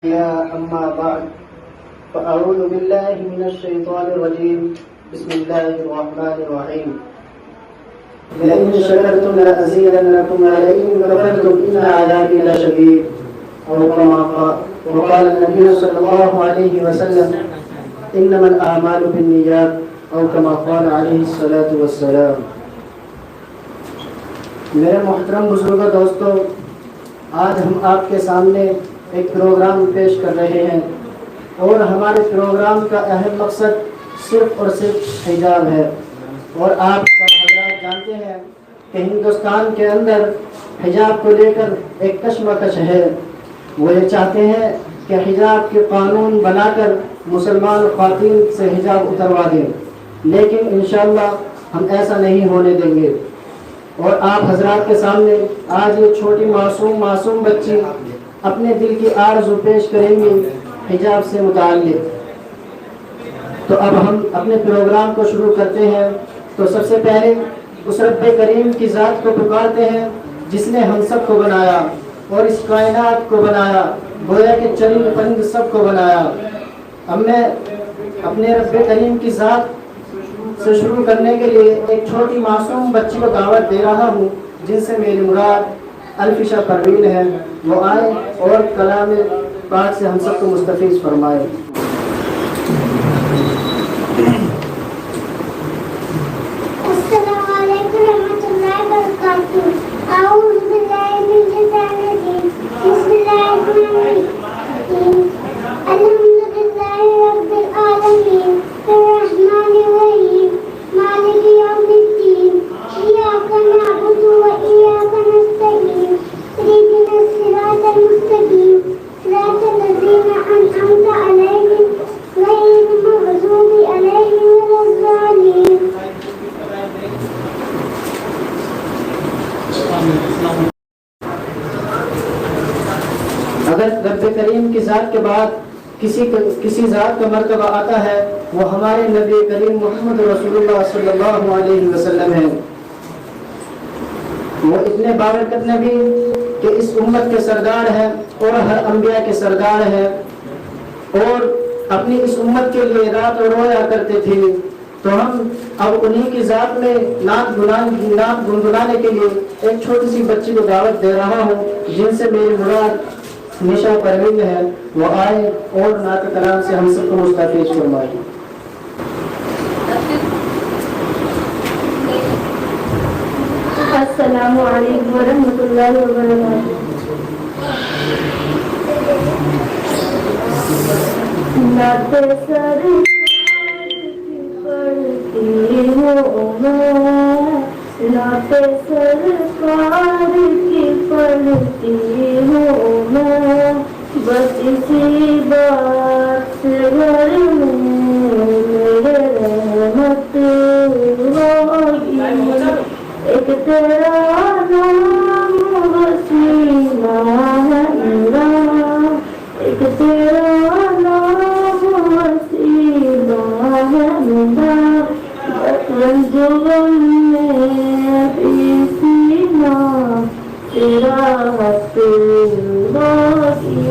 أما بعد فأعوذ بالله من الشيطان الرجيم بسم الله الرحمن الرحيم لئن شكرتم لأزيدنكم ولئن كفرتم إن عذابي لشديد أو كما قال وقال النبي صلى الله عليه وسلم إنما الأعمال بالنيات أو كما قال عليه الصلاة والسلام. میرے محترم بزرگوں دوستوں، آج ہم آپ کے سامنے ایک پروگرام پیش کر رہے ہیں اور ہمارے پروگرام کا اہم مقصد صرف اور صرف حجاب ہے. اور آپ سب حضرات جانتے ہیں کہ ہندوستان کے اندر حجاب کو لے کر ایک کشمکش ہے. وہ یہ چاہتے ہیں کہ حجاب کے قانون بنا کر مسلمان خواتین سے حجاب اتروا دیں، لیکن انشاءاللہ ہم ایسا نہیں ہونے دیں گے. اور آپ حضرات کے سامنے آج یہ چھوٹی معصوم بچی اپنے دل کی آرزو پیش کریں گی حجاب سے متعلق. تو اب ہم اپنے پروگرام کو شروع کرتے ہیں. تو سب سے پہلے اس رب کریم کی ذات کو پکارتے ہیں جس نے ہم سب کو بنایا اور اس کائنات کو بنایا، گویا کہ چرند پرند سب کو بنایا. اب میں اپنے رب کریم کی ذات سے شروع کرنے کے لیے ایک چھوٹی معصوم بچی کو دعوت دے رہا ہوں جن سے میری مراد الفشا پروین ہے. وہ آئے اور کلام پاک سے ہم سب کو مستفیض فرمائے. السلام علیکم ورحمۃ اللہ وبرکاتہ. اعوذ باللہ من الشیطان الرجیم. بسم اللہ الرحمن الرحیم. الحمد للہ رب العالمین الرحمن الرحیم مالک یوم الدین. ایاک نعبد و ایاک نستعین. اهدنا الصراط المستقیم صراط الذین انعمت علیہم غیر المغضوب علیہم ولا الضالین. اگر رب کریم کی ذات کے بعد کسی ذات کا مرتبہ آتا ہے وہ ہمارے نبی کریم محمد رسول اللہ صلی اللہ علیہ وسلم ہیں. وہ اتنے بابرکت نبی کہ اس امت کے سردار ہیں اور ہر انبیاء کے سردار ہیں، اور اپنی اس امت کے لیے رات اور رویا کرتے تھے. تو ہم اب انہی کی ذات میں نعت گنگنانے کے لیے ایک چھوٹی سی بچی کو دعوت دے رہا ہوں جن سے میری مراد نشا پروین ہے. وہ آئے اور نعت کلام سے ہم سب کو مستفیض فرمائے. السلام علیکم ورحمۃ اللہ وبرکاتہ. نعت سرکار کی پڑھتی ہوں میں، نعت سرکار کی پڑھتی ہوں میں، بس اسی بات سے گھر میں میرے رحمت ہوگی. ایک تیرا نام وسیلہ ہے میرا، ایک تیرا نام وسیلہ ہے میرا، رنج غم میں بھی سینا تیرا ہوگی.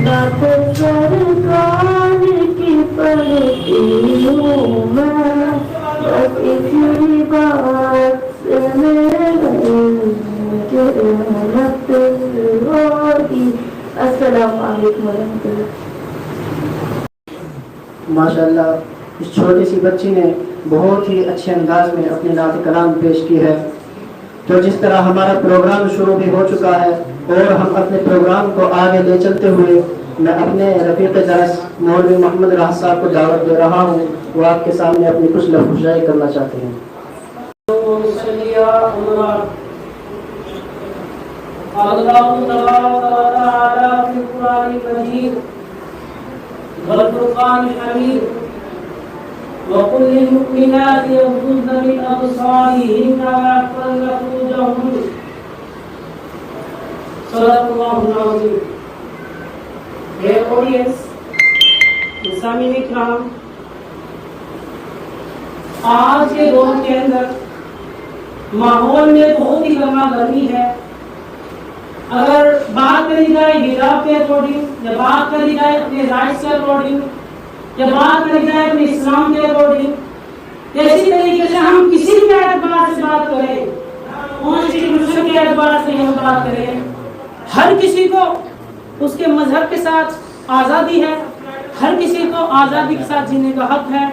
نعت سرکار کی پڑھتی ہوں میں، بس اسی بات السلام علیکم ورحمۃ اللہ. ماشاء اللہ اس چھوٹی سی بچی نے بہت ہی اچھے انداز میں اپنی نعت کلام پیش کی ہے. تو جس طرح ہمارا پروگرام شروع بھی ہو چکا ہے اور ہم اپنے پروگرام کو آگے لے چلتے ہوئے میں اپنے رفیق درس مولوی محمد راحت صاحب کو دعوت دے رہا ہوں. وہ آپ کے سامنے اپنی کچھ لفظائی کرنا چاہتے ہیں. اللہ تعالی فی القرآن المجید والفرقان الحمید وقل للمؤمنات یغضضن من ابصارهن ويحفظن فروجهن صدق اللہ العظیم. Dear audience, سامعین اکرام، آج کے دور کے اندر ماحول میں بہت ہی گرما گرمی ہے اگر بات کری جائے حجاب کے اکارڈنگ، یا بات کری جائے اپنے رائٹس کے اکارڈنگ، یا بات کری جائے اپنے اسلام کے اکارڈنگ، اسی طریقے سے ہم کسی بھی اعتبار سے بات کریں، کانسٹیٹیوشن کے اعتبار سے ہم بات کریں، ہر کسی کو اس کے مذہب کے ساتھ آزادی ہے، ہر کسی کو آزادی کے ساتھ جینے کا حق ہے۔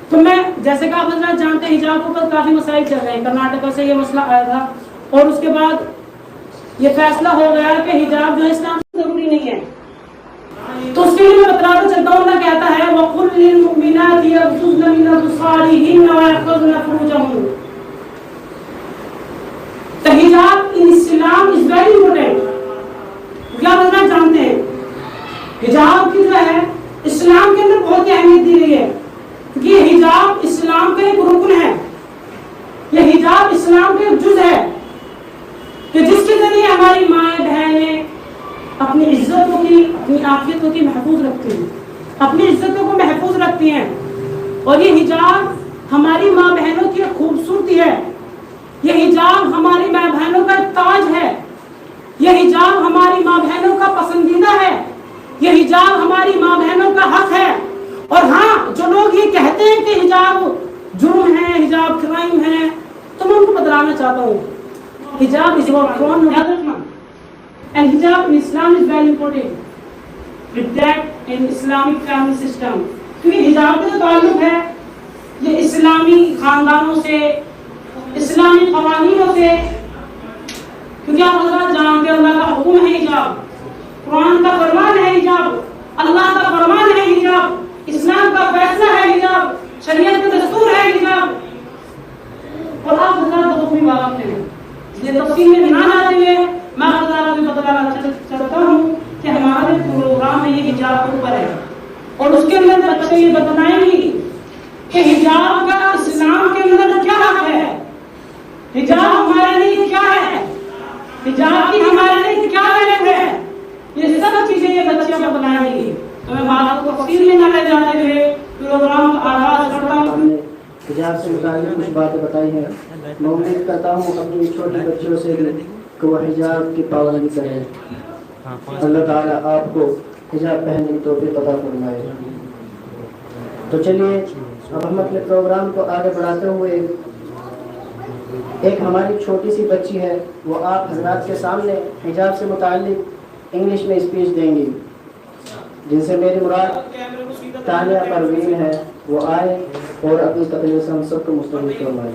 تو میں جیسے کہ آپ حضرات جانتے ہیں حجاب پر کافی مسائل چل رہے ہیں، کرناٹک سے یہ مسئلہ آیا تھا اور اس کے بعد یہ فیصلہ ہو گیا کہ حجاب جو اسلام سے ضروری نہیں ہے۔ تو اس کے لیے میں بتلاتا چلتا ہوں، اللہ کہتا ہے وَقُلْ لِلْمُؤْمِنَاتِ يَغْضُضْنَ مِنْ أَبْصَارِهِنَّ وَيَحْفَظْنَ فُرُوجَهُنَّ۔ تو حجاب ان اسلام از ویری امپورٹنٹ، کیا آپ جانتے ہیں حجاب کی جو ہے اسلام کے اندر بہت اہمیت دی گئی ہے، کیونکہ یہ حجاب اسلام کا ایک رکن ہے، یہ حجاب اسلام کا ایک جز ہے کہ جس کے ذریعے ہماری مائیں بہنیں اپنی عزتوں کی، اپنی عافیتوں کی محفوظ رکھتی ہیں، اپنی عزتوں کو محفوظ رکھتی ہیں۔ اور یہ حجاب ہماری ماں بہنوں کی ایک خوبصورتی ہے، یہ حجاب ہماری ماں بہنوں کا ایک تاج ہے، یہ حجاب ہماری ماں بہنوں کا پسندیدہ ہے، یہ حجاب ہماری ماں بہنوں کا حق ہے۔ اور ہاں جو لوگ یہ کہتے ہیں کہ حجاب جرم ہے، حجاب کرائم ہے، تو میں ان کو بتلانا چاہتا ہوں حجاب is about Quran and hijab in Islam is very important with that in Islamic family system، کیونکہ حجاب کا جو تعلق ہے یہ اسلامی خاندانوں سے، اسلامی قوانینوں سے، کیونکہ آپ حضرات جانتے ہیں اللہ کا حکم ہے حجاب، قرآن کا فرمان ہے حجاب، اللہ کا فرمان ہے حجاب، اسلام کا فیصلہ ہے حجاب، شریعت کا دستور ہے حجاب۔ اور آپ حضرات تو بھی واقف ہیں، یہ تفصیل میں نہ آتے ہوئے میں حضرات کو بتانا چاہتا ہوں کہ ہمارا جو پروگرام ہے یہ حجاب کے اوپر ہے، اور اس کے اندر بچے یہ بتائیں گے کہ حجاب کا اسلام کے اندر کیا حق ہے، حجاب ہمارے لیے کیا ہے، حجاب کی ہمارے لیے کیا اہمیت ہے، یہ سب چیزیں یہ بچیاں بتائیں گی۔ تو میں بات کو تفصیل میں نہ لے جاتے ہوئے پروگرام کا آغاز کرتا ہوں۔ ہم نے حجاب سے متعلق کچھ باتیں بتائی ہیں، میں امید کرتا ہوں اپنی چھوٹی بچیوں سے بھی کہ وہ حجاب کی پابندی کریں، اللہ تعالیٰ آپ کو حجاب پہننے کی توفیق عطا فرمائے۔ تو چلیے اب ہم اپنے پروگرام کو آگے بڑھاتے ہوئے ایک ہماری چھوٹی سی بچی ہے، وہ آپ حضرات کے سامنے حجاب سے متعلق انگلش میں اسپیچ دیں گی، جن سے میری مراد تانیہ پروین ہے، وہ آئے اور اپنی تقریر سے ہم سب کو مستفید فرمائے۔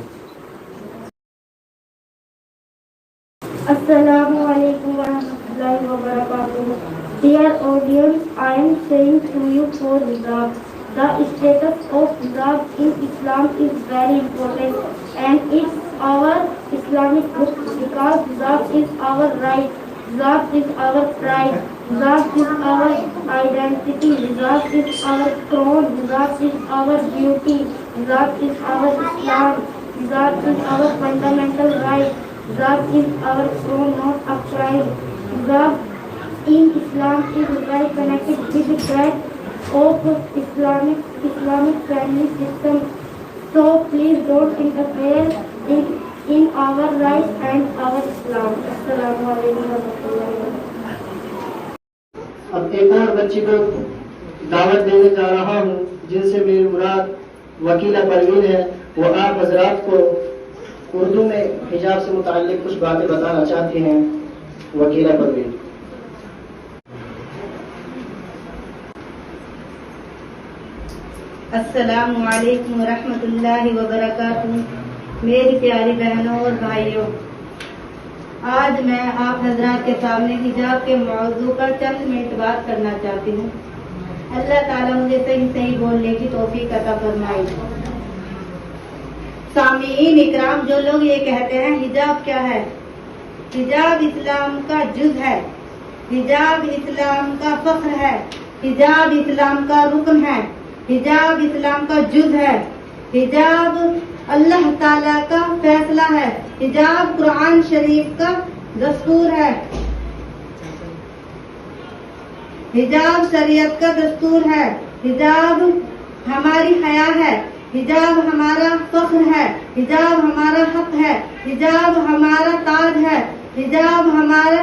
السلام علیکم ورحمۃ اللہ وبرکاتہ۔ Dear audience, I am saying to you for hijab. The status of hijab in Islam is very important and it's our Islamic book because hijab is our right, hijab is our pride, hijab is our identity, hijab is our crown, hijab is our beauty, hijab is our Islam, hijab is our fundamental right, hijab is our crown, not a crime. Hijab in Islam is very connected with the thread of Islamic family system. So please don't interfere in our rights and our Islam. Assalamu alaikum warahmatullahi wabarakatuh. اب ایک اور بچی کو دعوت دینے جا رہا ہوں، جن سے میری مراد وکیلہ پروین ہے، وہ آپ حضرات کو اردو میں حجاب سے متعلق کچھ باتیں بتانا چاہتی ہیں۔ وکیلہ پروین۔ السلام علیکم ورحمۃ اللہ وبرکاتہ۔ میری پیاری بہنوں اور بھائیوں، آج میں آپ حضرات کے سامنے حجاب کے موضوع پر چند منٹ بات کرنا چاہتی ہوں۔ اللہ تعالیٰ مجھے صحیح بولنے کی توفیق عطا فرمائے۔ سامعین اکرام، جو لوگ یہ کہتے ہیں حجاب کیا ہے، حجاب اسلام کا جز ہے، حجاب اسلام کا فخر ہے، حجاب اسلام کا رکن ہے، حجاب اسلام کا جز ہے، حجاب اللہ تعالیٰ کا فیصلہ ہے، حجاب قرآن شریف کا دستور ہے، حجاب شریعت کا دستور ہے، حجاب ہماری حیا ہے، حجاب ہمارا فخر ہے، حجاب ہمارا حق ہے، حجاب ہمارا تاج ہے، حجاب ہمارا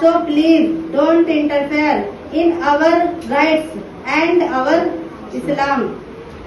So please don't interfere in our rights and our Islam.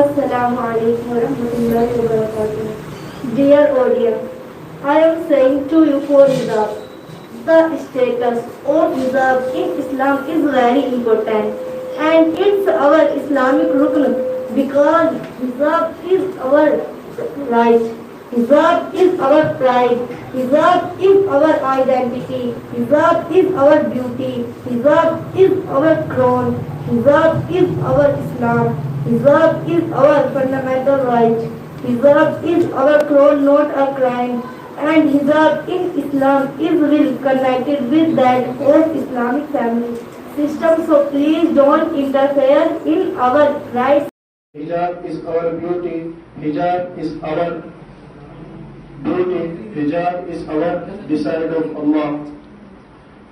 Assalamu alaikum wa rahmatullahi wa barakatuh. Dear audience, I am saying to you for hijab. The status of hijab in Islam is very important and it's our Islamic rukn because hijab is our right. Hijab is our pride. Hijab is our identity. Hijab is our beauty. Hijab is our crown. Hijab is our Islam. Hijab is our fundamental right. Hijab is our crown, not a crime. And hijab in Islam is well connected with that of Islamic family system. So please don't interfere in our rights. Hijab is our beauty. Hijab is our beauty. Hijab is our desire of Allah.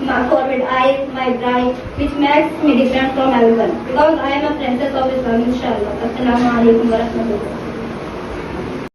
My forward eyes, my bright, which makes me different from everyone, because I am a princess of Islam, inshallah. Assalamu alaikum wa rahmatullah.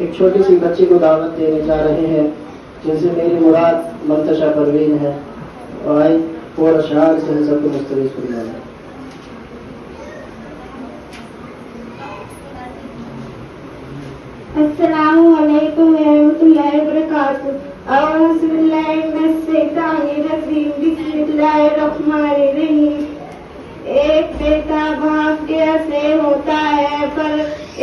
ایک چھوٹی سی بچی کو دعوت دینے جا رہے ہیں جن سے میری مراد منتشا پروین ہے، اور آئی اور اشعار سے سب کو مستفید فرمائیں۔ السلام علیکم ورحمۃ اللہ وبرکاتہ۔ اعوذ باللہ من الشیطان الرجیم، بسم اللہ الرحمن الرحیم۔ ایک بیٹا بھاگیہ سے ہوتا ہے پر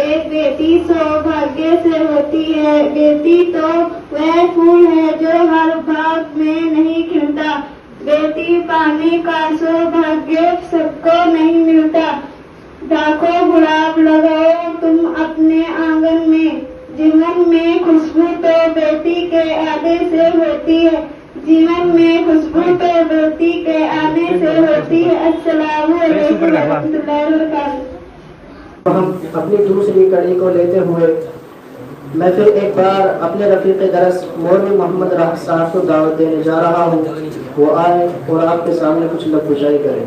ایک بیٹی سوبھاگیہ سے ہوتی ہے۔ بیٹی تو وہ پھول ہے جو ہر باغ میں نہیں کھلتا، بیٹی پانے کا سوبھاگیہ سب کو نہیں ملتا۔ لاکھوں گلاب لگاؤ تم اپنے آنگن میں، جیون میں خوشبو تو بیٹی کے آنے سے ہوتی ہے، جیون میں خوشبو تو بیٹی کے آنے سے ہوتی ہے۔ السلام علیکم ورحمۃ اللہ وبرکاتہ۔ ہم اپنی دوسری کڑی کو لیتے ہوئے میں پھر ایک بار اپنے رفیق درس مولوی محمد راحت صاحب کو دعوت دینے جا رہا ہوں، وہ آئے اور آپ کے سامنے کچھ لفظ گوشائی کریں۔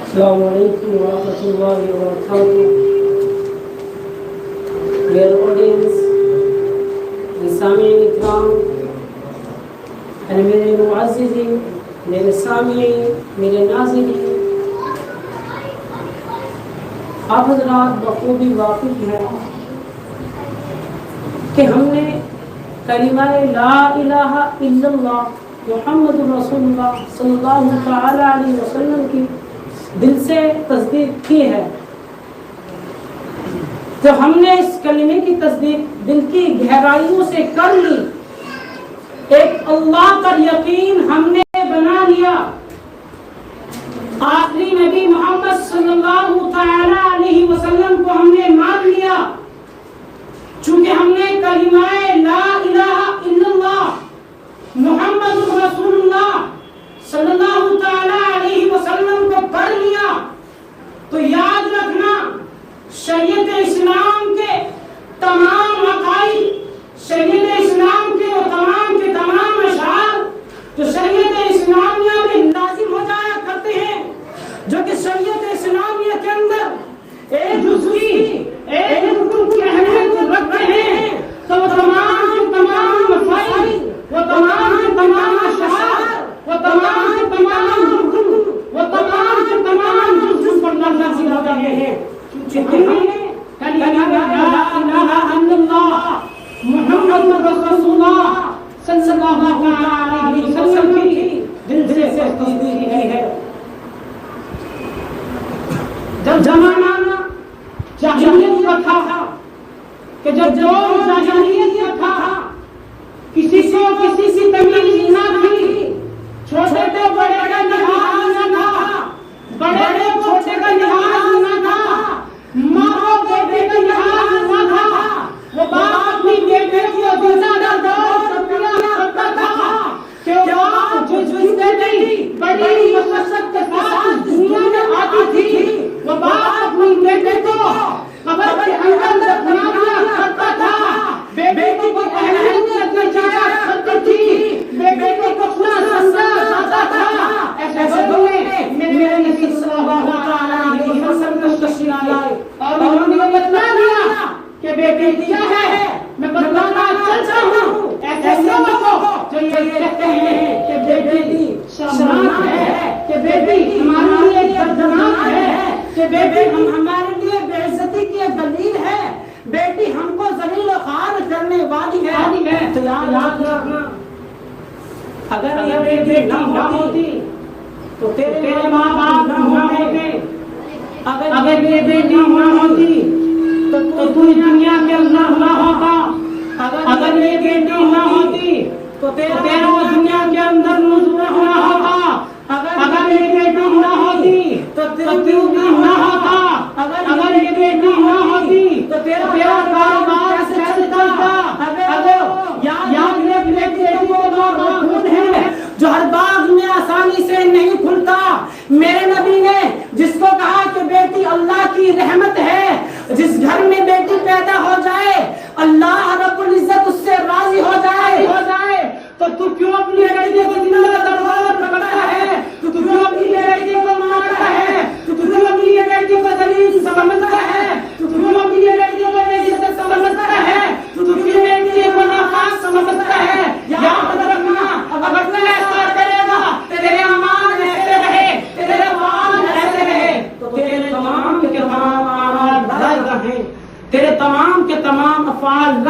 السلام علیکم ورحمۃ اللہ وبرکاتہ۔ Dear audience, سامعین اکرام، میرے معززین، میرے سامعین، میرے ناظرین، آپ حضرات بخوبی واقف ہیں کہ ہم نے کلمہ لا الہ الا اللہ محمد رسول اللہ صلی اللہ تعالی علیہ وسلم کی دل سے تصدیق کی ہے۔ تو ہم نے اس کلمے کی تصدیق دل کی گہرائیوں سے کر لی، ایک اللہ پر یقین ہم نے بنا لیا، آخری نبی محمد صلی اللہ تعالی علیہ وسلم کو ہم نے مان لیا۔ چونکہ ہم نے کلمہ لا الہ الا اللہ محمد رسول اللہ صلی اللہ تعالی علیہ وسلم کو پڑھ لیا، تو یاد رکھنا شریعت اسلام کے تمام عقائد، شریعت اسلام کے تمام اشعار جو شریعت اسلامیہ میں لازم ہو جایا کرتے ہیں، جو کہ شریعت اسلامیہ کے اندر ایک جزوی ایک رکن کی اہمیت رکھتے ہیں، تو وہ تمام مسائل، وہ تمام اشعار، وہ تمام رکن، وہ تمام جزو پر نازل ہو رہے ہیں۔ کلمہ لا الہ الا اللہ محمد رسول اللہ صلی اللہ علیہ وسلم کی دل سے تصدیق کی ہے۔ جب زمانہ جاہلیت کا تھا، کہ جب دور جاہلیت کا تھا، کسی کو کسی سے تمیز نہ تھی، چھوٹے کو بڑے کا لحاظ نہ تھا، بڑے کو چھوٹے کا لحاظ نہ تھا، ماں کو بیٹے کا لحاظ نہ تھا، وہ باپ اپنی بیٹے کی زیادہ دور کرتا تھا کہ وہ جس بیٹی بڑی مشقت کے ساتھ دنیا میں آتی تھی، وہ باپ اپنی بیٹے کو قبر کے اندر دفنا کرتا تھا، بیٹی کو اہمیت میں جایا کرتی تھی، بیٹے کو اپنا سنسا جاتا تھا۔ ایسے دنیا میرے نبی صلی اللہ علیہ وسلم کا تشریف لائے اور انہوں نے بتلا دیا کہ بیٹی کیا ہے، میں بتلانا چلتا ہوں ایسے لوگوں کو جو یہ کہتے ہیں کہ بیٹی شرمناک ہے، کہ بیٹی ہمارے لیے دردناک ہے، کہ بیٹی ہمارے لیے بے عزتی کی دلیل ہے، بیٹی ہم کو ذلیل و خوار کرنے والی ہے۔ تو یاد رکھنا، اگر یہ بیٹی نہ ہوتی تو تیرے ماں باپ نہ ہوتے، اگر یہ بیٹی نہ ہوتی تو دنیا کے اندر نہ ہوتا، اگر یہ بیٹی نہ ہوتی تو تیرا دنیا کے اندر نزول نہ ہوتا، اگر یہ بیٹی نہ ہوتی تو تیرا نہ ہوتا، اگر یہ بیٹی نہ ہوتی تو تیرا کاروبار کیسے چلتا۔ اگر یاد رکھنے بیٹی کو خون ہے جو ہر باغ میں آسانی سے نہیں کھلتا۔ میرے نبی نے جس کو کہا کہ بیٹی اللہ کی رحمت ہے، جس گھر میں بیٹی پیدا ہو جائے اللہ رب العزت اس سے راضی ہو جائے، تو کیوں اپنی بیٹی کو دل کا دروازہ پکڑا ہے، تو کیوں اپنی بیٹی کو مارتا ہے، تو کیوں اپنی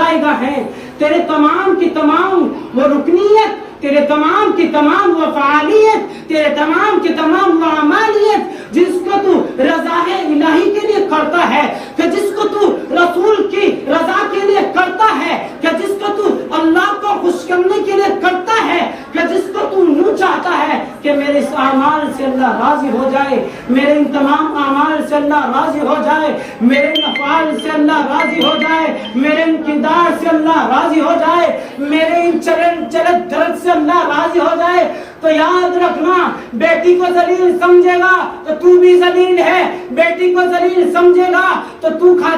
جائگاہ ہیں، تیرے تمام کی تمام وہ رکنیت، تیرے تمام کی تمام وہ فعالیت، تیرے تمام کی تمام وہ عمالیت جس کو تو رضا الہی کے لیے کرتا ہے، کہ جس کو تو رسول کی رضا کے لیے کرتا ہے، کہ جس کو تو اللہ کو خوش کرنے کے لیے کرتا ہے، کہ جس کو تو یوں چاہتا ہے کہ میرے اس اعمال سے اللہ راضی ہو جائے، میرے ان تمام اعمال سے اللہ راضی ہو جائے، میرے ان افعال سے اللہ راضی ہو جائے، میرے ان کردار سے اللہ راضی ہو جائے، میرے ان چلت درد سے اللہ راضی ہو جائے، تو یاد رکھنا بیٹی کو ذلیل سمجھے گا تو تو بھی ذلیل ہے، بیٹی کو ذلیل سمجھے گا تو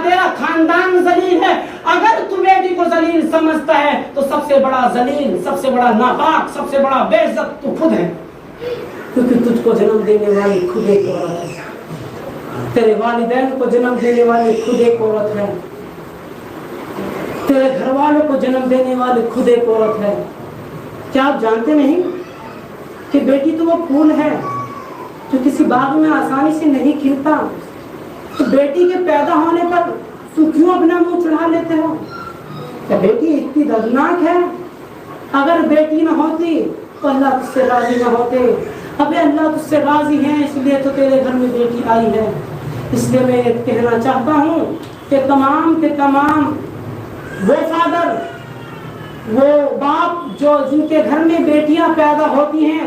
تیرا خاندان ذلیل ہے۔ اگر تو بیٹی کو ذلیل سمجھتا ہے تو سب سے بڑا ذلیل، سب سے بڑا ناپاک، سب سے بڑا بے عزت تو خود ہے، کیونکہ تجھ کو جنم دینے والی خود ایک عورت ہے، تیرے والدین کو جنم دینے والی خود ایک عورت ہے، تیرے گھر والوں کو جنم دینے والی خود ایک عورت ہے۔ کیا آپ جانتے نہیں کہ بیٹی تو وہ پھول ہے جو کسی باغ میں آسانی سے نہیں کھلتا، تو بیٹی کے پیدا ہونے پر تو کیوں اپنا منہ چڑھا لیتے ہو؟ کہ بیٹی اتنی دردناک ہے، اگر بیٹی نہ ہوتی تو اللہ تجھ سے راضی نہ ہوتے، ابے اللہ تجھ سے راضی ہیں اس لیے تو تیرے گھر میں بیٹی آئی ہے۔ اس لیے میں کہنا چاہتا ہوں کہ تمام کے تمام وہ فادر، وہ باپ جو جن کے گھر میں بیٹیاں پیدا ہوتی ہیں،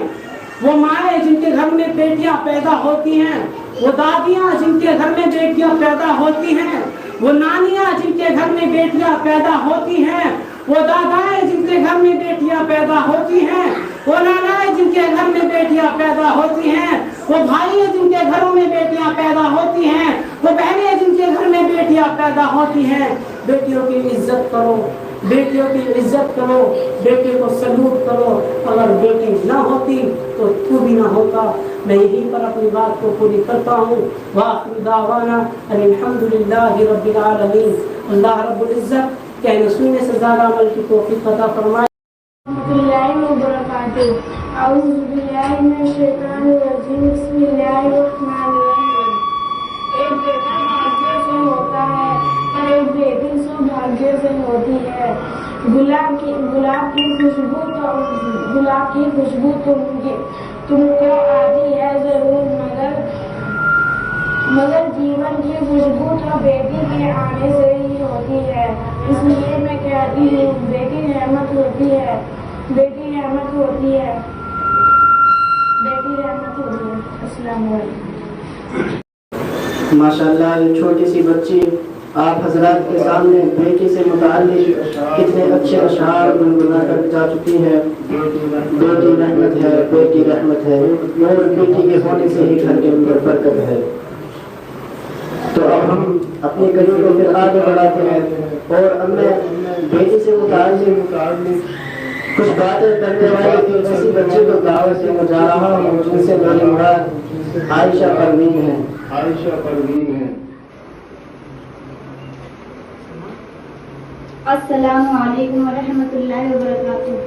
وہ مائیں جن کے گھر میں بیٹیاں پیدا ہوتی ہیں، وہ دادیاں جن کے گھر میں بیٹیاں پیدا ہوتی ہیں، وہ نانیاں جن کے گھر میں بیٹیاں پیدا ہوتی ہیں، وہ دادائیں جن کے گھر میں بیٹیاں پیدا ہوتی ہیں، وہ نانائیں جن کے گھر میں بیٹیاں پیدا ہوتی ہیں، وہ بھائی جن کے گھروں میں بیٹیاں پیدا ہوتی ہیں، وہ بہنیں جن کے گھر میں بیٹیاں پیدا ہوتی ہیں۔ بیٹیوں کی عزت کرو، بیٹیوں کی عزت کرو، بیٹے کو سلوٹ کرو، اگر بیٹی نہ ہوتی تو تو بھی نہ ہوتا۔ میں یہیں پر اپنی بات کو پوری کرتا ہوں۔ وآخر دعوانا ان الحمدللہ رب العالمین۔ اللہ رب العزت کہنے سننے سے زیادہ عمل کی توفیق عطا فرمائے۔ اللہ وبرکاتہ۔ اعوذ باللہ من الشیطان الرجیم، بسم اللہ الرحمن الرحیم۔ ایک بیٹا بھاگیہ سے ہوتا ہے اور ایک بیٹی سوبھاگیہ سے ہوتی ہے۔ گلاب کی خوشبو تم کو آتی ہے ضرور، مگر جیون کی خوشبو تو بیٹی کے آنے سے ہی ہوتی ہے۔ اس لیے میں کہتی ہوں بیٹی رحمت ہوتی ہے، بیٹی رحمت ہوتی ہے، بیٹی رحمت ہوتی ہے۔ السلام علیکم۔ ماشاءاللہ یہ چھوٹی سی بچی آپ حضرات کے سامنے بیٹی سے متعلق کتنے اچھے اشعار گنگنا کر جا چکی ہے۔ بیٹی رحمت ہے، بیٹی رحمت ہے، اور بیٹی کے ہونے سے ہی گھر کے اندر برکت ہے۔ تو اب ہم اپنی کہانی کو پھر آگے بڑھاتے ہیں، اور اب میں بیٹی سے متعلق کچھ باتیں کرنے والی ایک ایسی بچی کو دعوت سے جا رہا ہوں جن سے میری مراد عائشہ پروین ہے۔ السلام علیکم ورحمۃ اللہ وبرکاتہ۔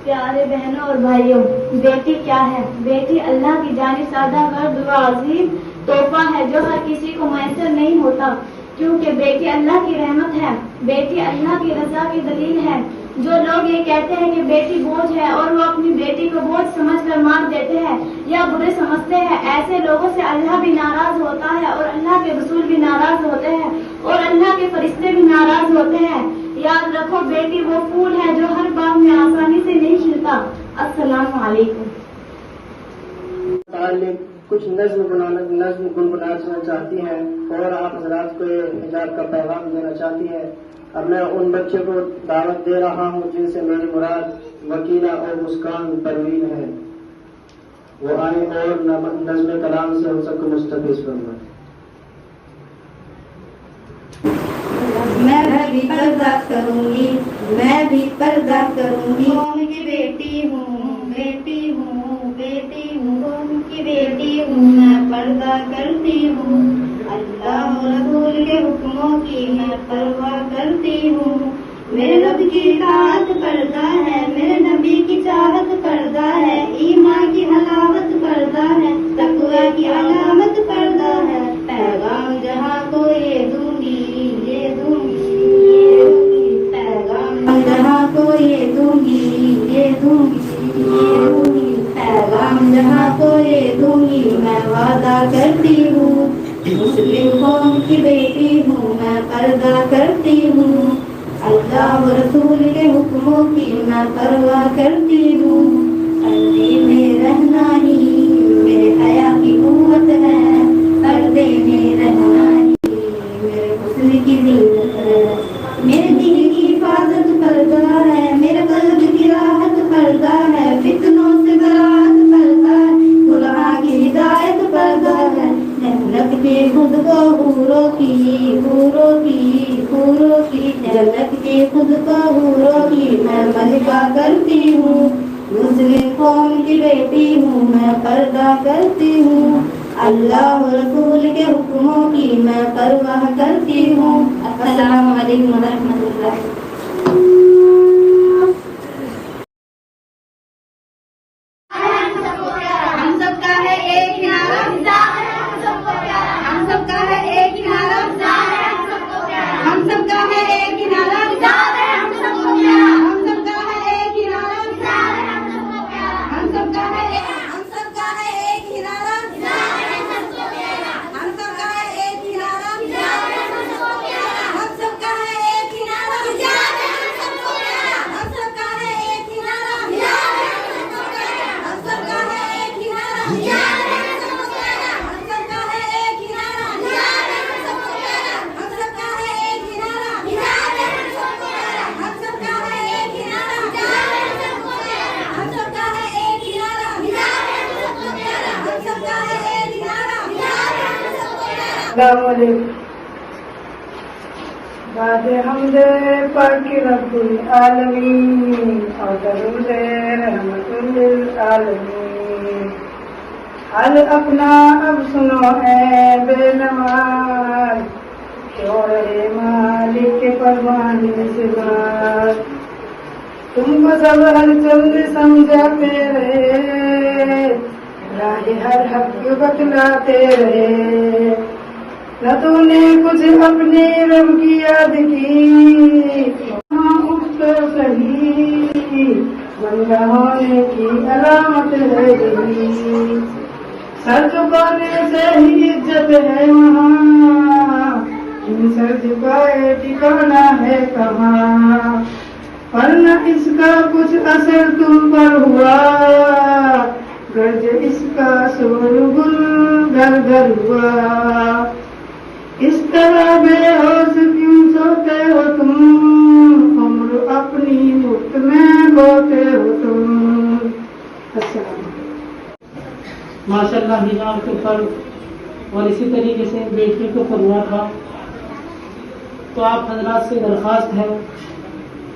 پیارے بہنوں اور بھائیوں، بیٹی کیا ہے؟ بیٹی اللہ کی جانب سے عطا کردہ عظیم تحفہ ہے جو ہر کسی کو میسر نہیں ہوتا، کیونکہ بیٹی اللہ کی رحمت ہے، بیٹی اللہ کی رضا کی دلیل ہے۔ جو لوگ یہ کہتے ہیں کہ بیٹی بوجھ ہے اور وہ اپنی بیٹی کو بوجھ سمجھ کر مار دیتے ہیں یا برے سمجھتے ہیں، ایسے لوگوں سے اللہ بھی ناراض ہوتا ہے اور اللہ کے رسول بھی ناراض ہوتے ہیں اور اللہ کے فرشتے بھی ناراض ہوتے ہیں۔ یاد رکھو بیٹی وہ پھول ہے جو ہر باغ میں آسانی سے نہیں کھلتا۔ السلام علیکم۔ کچھ نظم گنگنانا چاہتی ہیں اور آپ حضرات کو حجاب کا پیغام دینا چاہتی ہیں۔ اب میں ان بچوں کو دعوت دے رہا ہوں جن سے میری مراد وکیلہ اور مسکان پروین ہے، وہ آئیں اور نظم کلام سے ہم سب کو مستفیض فرمائیں۔ میں بھی پردہ کروں گی، میں بھی پردہ کروں گی، قوم کی بیٹی ہوں، بیٹی ہوں، بیٹی ہوں، قوم کی بیٹی ہوں، میں پردہ کرتی ہوں، اللہ رسول کے حکموں کی میں پرواہ کرتی ہوں، میرے رب کی اطاعت پردہ ہے، میرے نبی کی چاہت پردہ ہے، ایمان کی حلاوت پردہ ہے، تقوی کی علامت پردہ ہے، پیغام جہاں کو یہ دوں گی، یہ دوں گی، یہ دوں گی، یہ دوں گی پیغام جہاں کو یہ دوں گی میں وعدہ کرتی ہوں مسلم قوم کی بیٹی ہوں میں پردہ کرتی ہوں اللہ و رسول کے حکموں کی میں پرواہ کرتی ہوں پردے میں رہنا ہی میرے حیا کی قوت ہے پردے میں رہنا ہی میرے حسن کی زینت ہے میرے دل کی حفاظت پردہ ہے میرے قلب کی راحت پردہ ہے فتنوں سے برات پردہ ہے گناہ کی ہدایت پردہ ہے جنت کے خود کو حوروں کی جنت کے خود کو حوروں کی میں ملکہ کرتی ہوں مسلم قوم کی بیٹی ہوں میں پردہ کرتی ہوں اللہ و رسول کے حکموں کی میں پرواہ کرتی ہوں السلام علیکم ورحمۃ اللہ ہم سب کا ہے ایک ہی نعرہ ہم سب کا ہے ایک ہی نعرہ ہم سب کا ہے ایک ہی نعرہ ہم سب کا ہے ایک ہی نعرہ ہم سب کا ہے ایک ہی نعرہ ہم سب کا ہے ایک ہی نعرہ ہم سب کا ہے ایک ہی نعرہ ہم سب کا ہے ایک ہی نعرہ ہم سب کا ہے ایک ہی نعرہ ہم سب کا ہے ایک ہی نعرہ ہم سب کا ہے ایک ہی نعرہ ہم سب کا ہے ایک ہی نعرہ ہم سب کا ہے ایک ہی نعرہ ہم سب کا ہے ایک ہی نعرہ السلام علیکم بعد حمد پاک رب العالمین اور درود رحمت للعالمین حال اپنا اب سنو اے بے نماز شور مالک کے فرمان سے بات تم کو سب ہلچل سمجھاتے رہے راہ ہر حق بتلاتے رہے نہ تو نے کچھ اپنے رب کی یاد کی ہاں اس کو صحیح بندہ ہونے کی علامت ہے یہی سر جھکانے سے ہی عزت ہے وہاں سر جھکائے ٹھکانا ہے کہاں ورنہ اس کا کچھ اثر تم پر ہوا گرج اس کا سور گل گھر گھر ہوا اس طرح بے ہوش کیوں سوتے ہو تم عمر اپنی مفت میں بوتے ہو تم السلام ماشاء اللہ حجاب کے فرض اور اسی طریقے سے بیٹی کو فرما تھا تو آپ حضرات سے درخواست ہے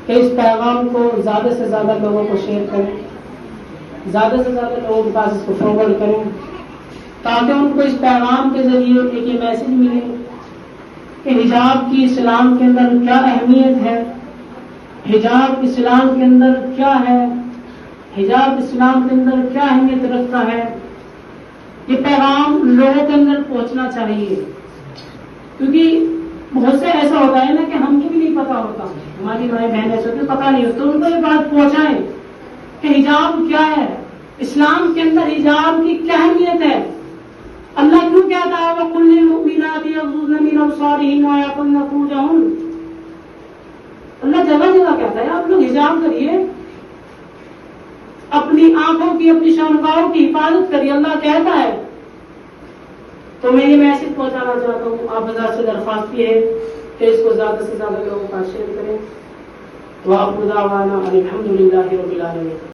کہ اس پیغام کو زیادہ سے زیادہ لوگوں کو شیئر کریں زیادہ سے زیادہ لوگوں کے پاس اس کو فارورڈ کریں تاکہ ان کو اس پیغام کے ذریعے ایک یہ میسج ملے کہ حجاب کی اسلام کے اندر کیا اہمیت ہے حجاب اسلام کے اندر کیا ہے حجاب اسلام کے اندر کیا اہمیت رکھتا ہے یہ پیغام لوگوں کے اندر پہنچنا چاہیے کیونکہ بہت سے ایسا ہوتا ہے نا کہ ہم کو بھی نہیں پتا ہوتا ہماری بھائی بہن ایسے ہوتے پتا نہیں ہوتا ان کو یہ بات پہنچائیں کہ حجاب کیا ہے اسلام کے اندر حجاب کی کیا اہمیت ہے اللہ کیوں کہتا ہے وَقُلْ لِلْمُؤْمِنَاتِ يَغْضُضْنَ مِنْ أَبْصَارِهِنَّ وَيَحْفَظْنَ فُرُوجَهُنَّ اللہ جگہ جگہ کہتا ہے آپ لوگ حجاب کریے اپنی آنکھوں کی اپنی شرمگاہوں کی حفاظت کریے اللہ کہتا ہے تو میں یہ میسج پہنچانا چاہتا ہوں آپ حضرات سے درخواست یہ ہے کہ اس کو زیادہ سے زیادہ لوگوں کا شیئر کریں وَآخِرُ دَعْوَانَا أَنِ الْحَمْدُ لِلَّهِ رَبِّ الْعَالَمِينَ